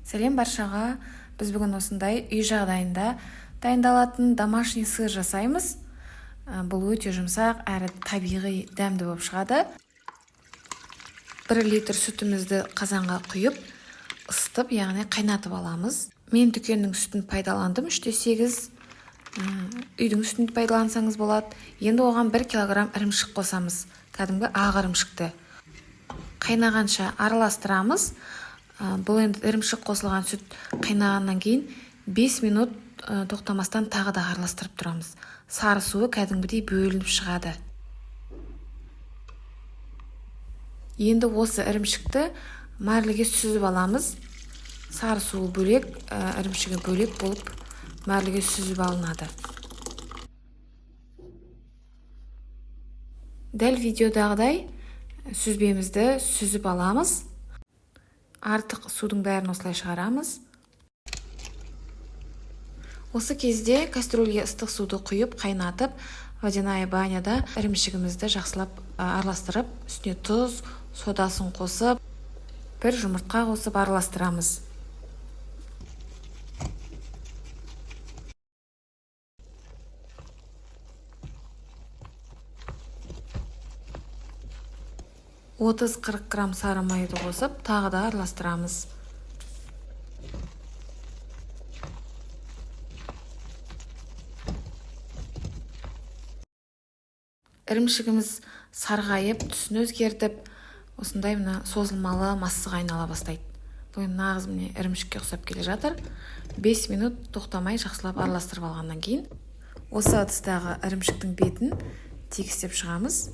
Сәлем баршаға. Біз бүгін осындай үй жағдайында дайындалатын домашний сыр жасаймыз. Бұл өте жұмсақ әрі табиғи дәмді болып шығады. 1 литр сүтімізді қазанға құйып, ысытып, яғни қайнатып аламыз. Мен дүкеннің сүтін пайдаландым, 3/8. Үйдің сүтін пайдалансаңыз болады. Енді оған 1 килограмм ірімшік қосамыз. Кәдімгі ақ ірімшікті. Қайнағанша араластырамыз. Бұл енді ірімшік қосылған сүт қайнағаннан кейін 5 минут тоқтамастан тағы да араластырып тұрамыз. Сары суы кәдімгідей бөлініп шығады. Енді осы ірімшікті мәрліге сүзіп аламыз. Сары суы бөлек, ірімшігі бөлек болып мәрліге сүзіп алынады. Дәл видеодағыдай сүзбемізді сүзіп аламыз. Артық судың бәрін осылай шығарамыз. Осы кезде кастрөлге ыстық суды құйып, қайнатып, водяная баняда ірімшігімізді жақсылап араластырып, үстіне тұз, содасын қосып, 1 жұмыртқа қосып араластырамыз. «30-40 грамм сары майды қосып, тағы да араластырамыз. Ірімшігіміз сарғайып, түсін өзгертіп, осындай созылмалы массаға айнала бастайды. Бұл нағыз ірімшікке ұқсап келе жатыр. 5 минут тоқтамай жақсылап араластырып алғаннан кейін, осы ыдыстағы ірімшіктің бетін тегістеп шығамыз.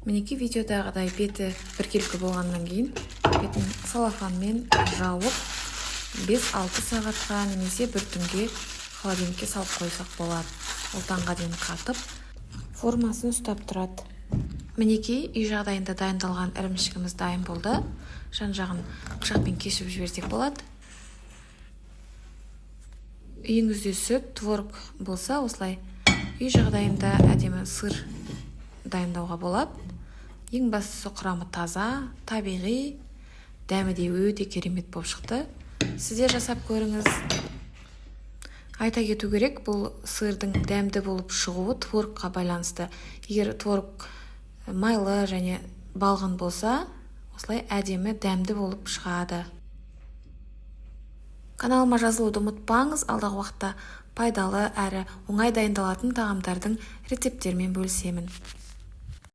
Мінеки видеодағыдай беті біркелкі болғаннан кейін, бетін салафанмен жауып, 5-6 сағатқа немесе 1 түнге холодильникке салып қойсақ болады. Ол таңға дейін қатып, формасын ұстап тұрады. Мінеки үй жағдайында дайындалған ірімшігіміз дайын болды. Жан-жағын пышақпен кесіп жіберсек болады. Үйіңізде сүт, творог болса, осылай үй жағдайында әдемі сыр дайындауға болады. Ең бастысы құрамы таза, табиғи, дәмі де өте керемет болып шықты. Сізде жасап көріңіз. Айта кету керек, бұл сырдың дәмді болып шығуы творогқа байланысты. Егер творог майлы және балғын болса, осылай әдемі дәмді болып шығады. Каналыма жазылуды ұмытпаңыз, алдағы уақытта пайдалы әрі оңай дайындалатын тағамдардың рецептермен бөлісемін.